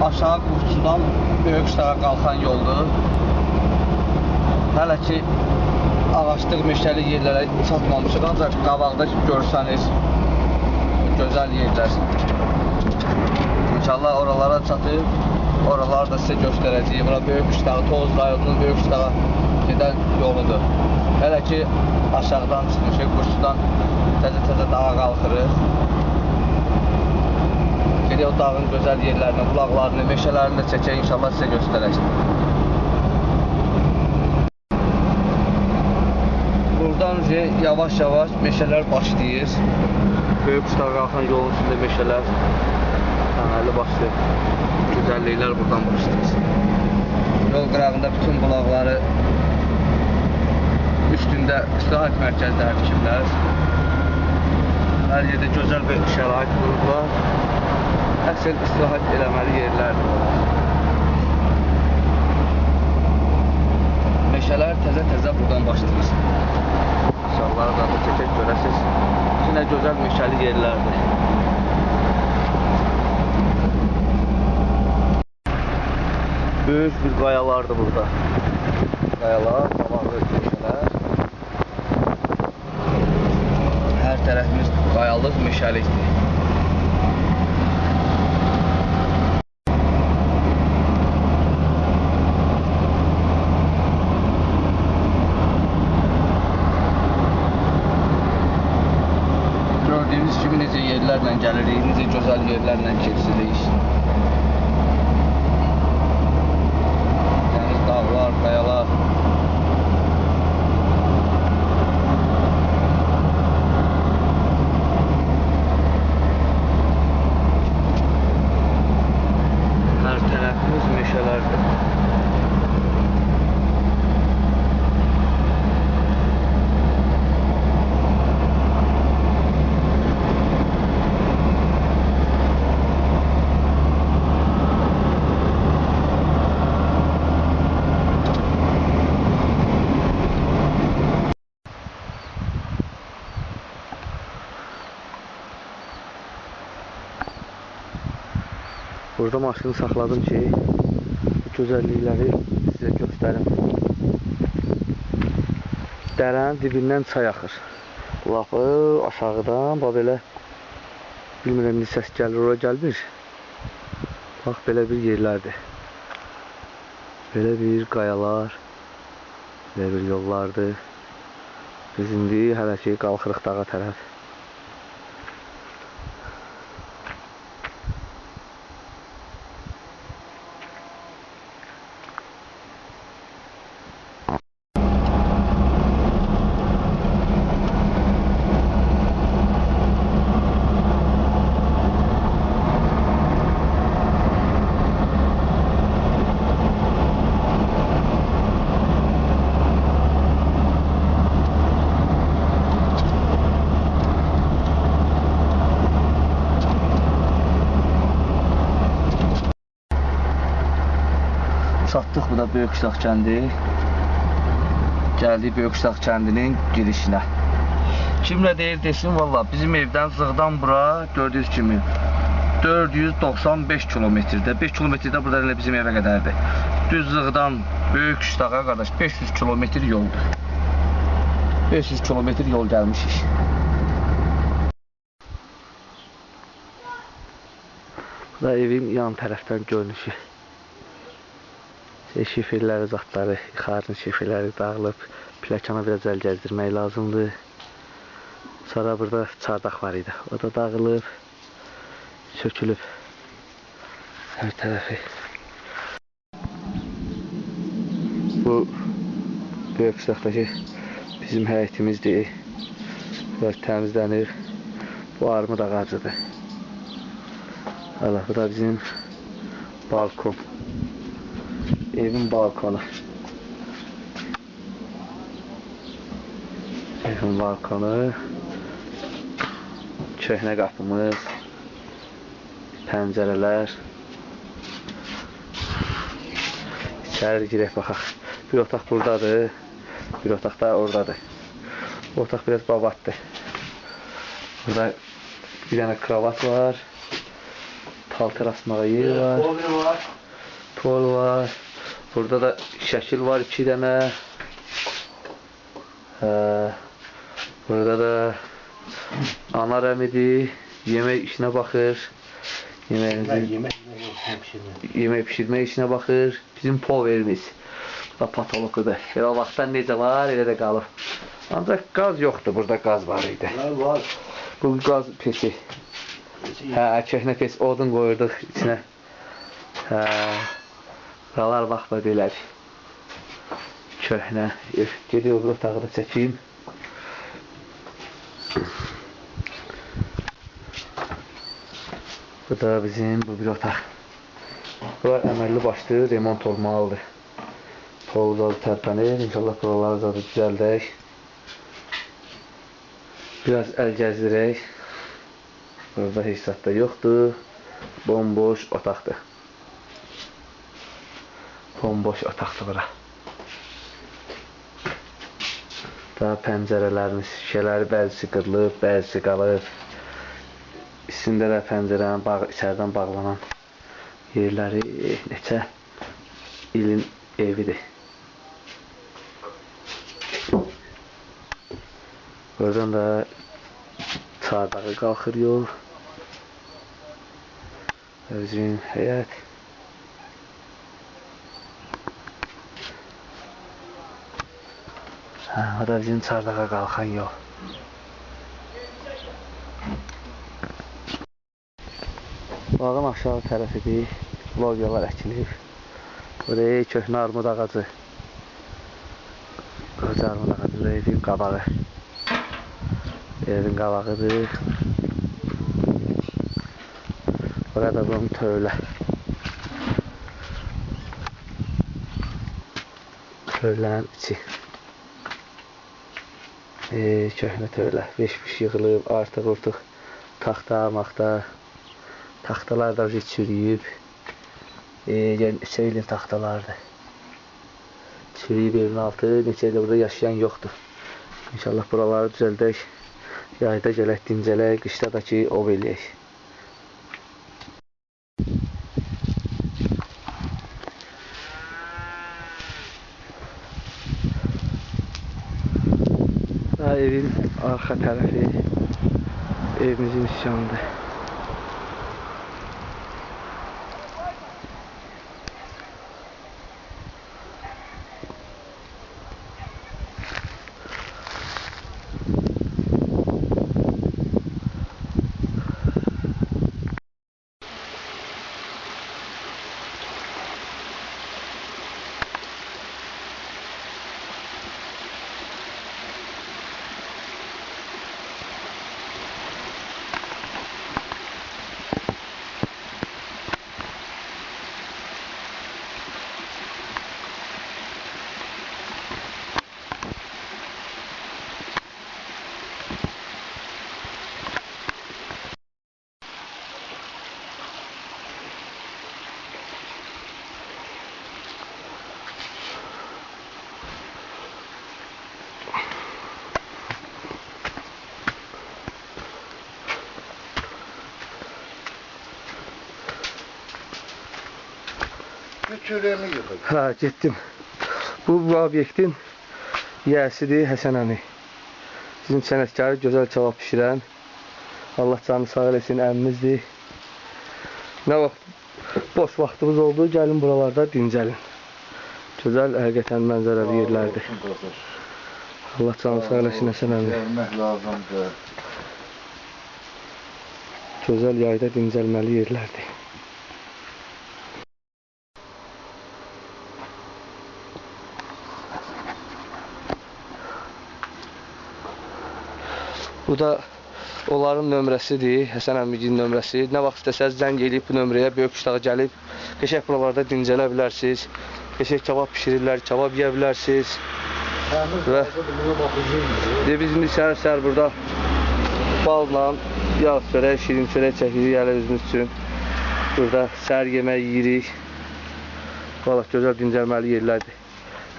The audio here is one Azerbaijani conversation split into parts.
aşağı Quşçudan Böyüküstağa qalxan yoldur. Hələ ki ağaçlıq meşəli yerlərə çatmamışıq, ancaq qabaqda görsəniz gözəl yerlər. İnşallah oralara çatıb, oraları da sizə göstərəcəyim. Bura Böyüküstağa, Tovuz rayonunun Böyüküstağa gedən yoludur. Hələ ki aşağıdan çıxmışıq, Quşçudan təzə dağa qalxırıq. Gedək o dağın gözəl yerlərini, bulaqlarını, meşələrini də çəkək, inşallah sizə göstərək. Buradan yavaş-yavaş meşələr başlayır. Böyüküstağa qalxan yolun üstündə meşələr, əməli başlayır. Gözəlliklər buradan başlayır. Yol qırağında bütün bulaqları üstündə istirahət mərkəzləri tikiblər. Hər yerdə gözəl bir şərait qurublar. Əsl istirahət eləməli yerlərdir. Meşələr təzə buradan başlayır. İnşallah da çəkək görəsiz. Yine gözəl meşəli yerlərdir. Böyük bir qayalardır burada. Qayalar, qabaqlı meşələr. Hər tərəfimiz qayalıq, meşəlikdir. Gördüyünüz kimi necə yerlərlə gəlirik, necə gözəl yerlərlə keçirik. Dəniz, dağlar, qayalar. Hər tərəfimiz meşələrdir. Burada maşını saxladım ki, gözəllikləri sizə göstərim. Dərənin dibindən çay axır. Lafı aşağıdan, belə bilmirəm ne səs gəlir, ora gəlmir. Bax, belə bir yerlərdir. Belə bir qayalar, belə bir yollardır. Biz indi hələ ki qalxırıq dağa tərəf. Çatdıq bu da Böyüküstağ kəndi. Gəldik Böyüküstağ kəndinin girişinə. Kimlə deyir desin, valla bizim evdən Zığdan bura gördüyünüz kimi 495 kilometrdə. 5 kilometrdə burada elə bizim evə qədərdir. Düz Zığdan Böyüküstağa qardaş 500 kilometr yoldur. 500 kilometr yol gəlmişik. Bu da evin yan tərəfdən görünüşü. Şifirləri, zatları, yuxarının şifirləri dağılıb, plakana biraz əl gəzdirmək lazımdır. Sonra burada çardaq var idi, o da dağılıb, sökülüb hər tərəfi. Bu Böyüküstağdakı bizim həyətimizdir, biraz təmizlənir, bu armud ağacıdır. Bu da bizim balkon. Evin balkonu. Evin balkonu. Köhnə qapımız. Pəncərələr. İçəri girək baxaq. Bir otaq buradadır. Bir otaq da oradadır. Bu otaq biraz babatdır. Burada bir dənə kravat var. paltar asmağa yer var. Pol var. Burada da şəkil var 2 dənə. Burada da ana rəmidir. Yemək işinə baxır. Yemək pişirmək işinə baxır. Bizim poverimiz. Bu da patoloqudur. Elə o vaxtdan necə var, elə də qalıb. Ancaq qaz yoxdur. Burada qaz var idi. Var. Bu qaz pesi. Köhnə pes. Odun qoyurduq içinə. Buralar bax belədir. Köhnə. Gediyor bu otağı da çəkeyim. Bu da bizim bu bir otaq. Bunlar əməlli başlı remont olmalıdır. Poluzadı tərpənir. İnşallah buraları zadı düzəldək. Biraz əl gəzdirək. Burada heç zat da yoxdur. Bomboş otaqdır. Bomboş otaqdır bura. Daha pəncərələrimiz, şişələri bəzisi qırılıb, bəzisi qalıb. İçində də pəncərənin içərdən bağlanan yerləri neçə ilin evidir. Buradan da çardağı qalxır yol. Özün həyət. O da bizim çardağa qalxan yol. Bağın aşağı tərəfidir. Lobyalar əkilib. Buraya köhnə armud ağacı. Qoca armud ağacı da evin qabağı. Evin qabağıdır. Burada bunun tövlə. Tövlənin içi. Köhnə tövlə. Beş-beş yığılıb, artıq taxta, maxta. Taxtalar da çürüyüb. Neçə ilin taxtalardır. Çürüyüb evin altı. Neçə ildə burada yaşayan yoxdur. İnşallah buraları düzəldək. Yayda gələk, dincələk, qışda da ki, ov eləyək. Evin arxa tərəfi evimizin üsyanıdır. Çörəyimi yığıb. Getdim. Bu obyektin yiyəsidir Həsən əmi. Bizim sənətkarı gözəl cavab pişirən. Allah canı sağ eləsin, əmimizdir. Nə vaxt boş vaxtımız oldu, gəlin buralarda dincəlin. Gözəl, həqiqətən mənzərəli yerlərdir. Allah canı sağ eləsin Həsən əmi. Gəlmək lazımdır. Gözəl yayda dincəlməli yerlərdir. Bu da onların nömrəsidir, Həsən əmigin nömrəsi. Nə vaxt istəsəz zəng eləyib bu nömrəyə, böyük qışlağa gəlib, qəşəng buralarda dincələ bilərsiniz. Qəşəng kebab pişirirlər, kebab yeyə bilərsiniz. Və biz indi səhər burada balla, yağ çörək, şirin çörək çəkirik hələ özünüz üçün. Burada səhər yemək yeyirik. Valla gözəl dincəlməli yerlərdir.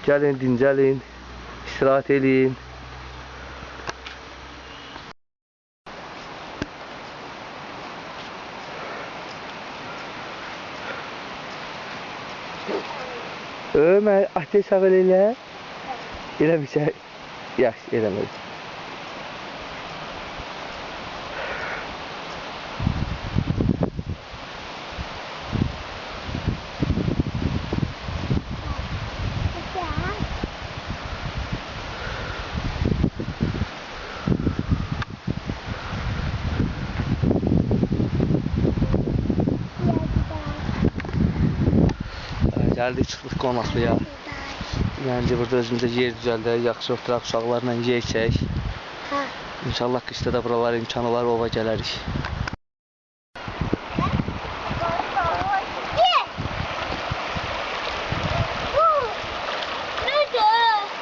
Gəlin, dincəlin, istirahət eləyin. Ömer, ateş ağırıyla. Elə bir şey. Yaxşı, eləmədik. Gəldik, çıxdıq qonaqlıya. Məncə burada özümüzə yer düzəldək, yaxşı oturaq, uşaqlarla yeyəcək. İnşallah qışda da buralar imkanı var, ova gələrik.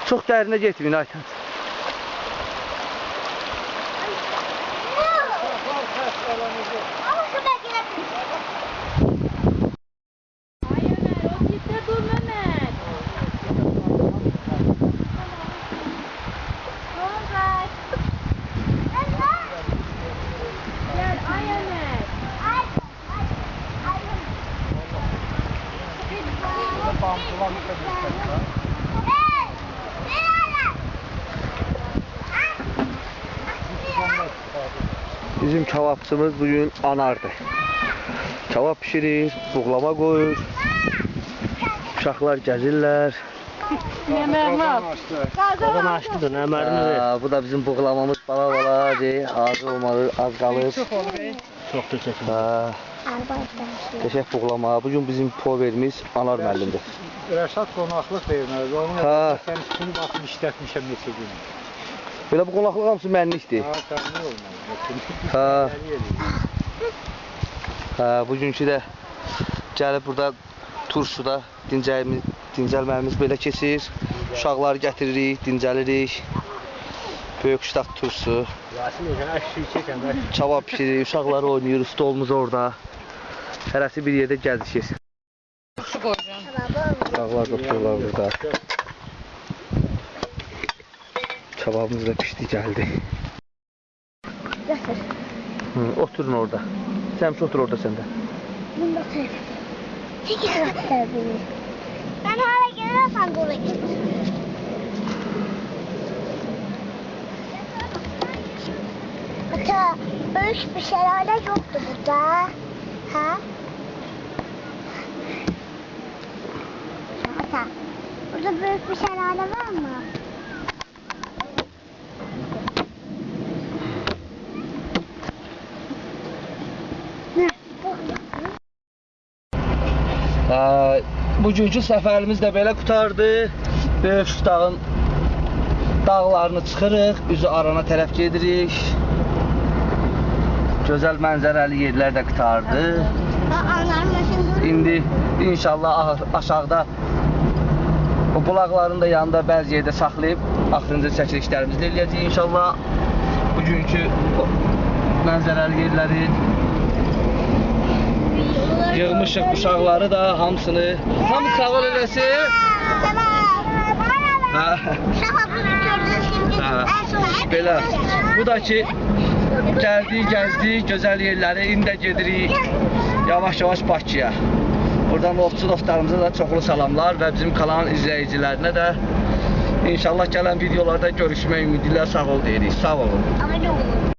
Çox dərinə getməyin, Aytan. Bizim kebapçımız bugün anardı. Kebap pişirir, buğlama qoyur. Uşaqlar gəzirlər. Qazan açdıdır, nəmərini ver. Bu da bizim buğlamamız bala hazır olmalı, az qalır. Çox təşəkkür Qəşəng buğlama. Bugün bizim poverimiz Anar müəllimdir. Rəşad qonaqlıq verməlidir. Onun sən üstünü baxıb işlətmişəm neçə gün. Belə bu qonaqlıq hamısı mənlikdir. Təmin olmalı. Bugünkü də gəlib burada turşuda dincəlməyimiz belə keçir. Uşaqları gətiririk, dincəlirik. Böyük uşaq turşusu. Kebab pişiririk, uşaqları oynayır, stolumuz orada. Hərəsi bir yerdə gəzişir. Uşaqlar da otururlar burada. Kebabımız da pişdi, gəldi. Oturun orada. Sən otur orada sən də. Bunda sen. Çekil beni. Ben hala gelirsen doğru git. Ata, büyük bir şelale yoktu burada. Ha? Ata, burada büyük bir şelale var mı? Bugünkü səfərimiz də belə qutardı. Böyük dağın dağlarını çıxırıq, üzü Arana tərəf gedirik. Gözəl mənzərəli yerlər də qutardı. İndi inşallah aşağıda bu bulaqların da yanında bəzi yerdə saxlayıb axırıncı çəkilişlərimizi eləyəcəyik inşallah. Bugünkü mənzərəli yerləri yığmışıq uşaqları da hamısını. Hamı sağ ol eləsin. Belə. Bu da ki gəldik, gəzdik, gözəl yerləri. İndi də gedirik yavaş-yavaş Bakıya. Buradan ovçu dostlarımıza da çoxlu salamlar və bizim kanalın izləyicilərinə də inşallah gələn videolarda görüşmək ümidi ilə sağ ol deyirik. Sağ olun.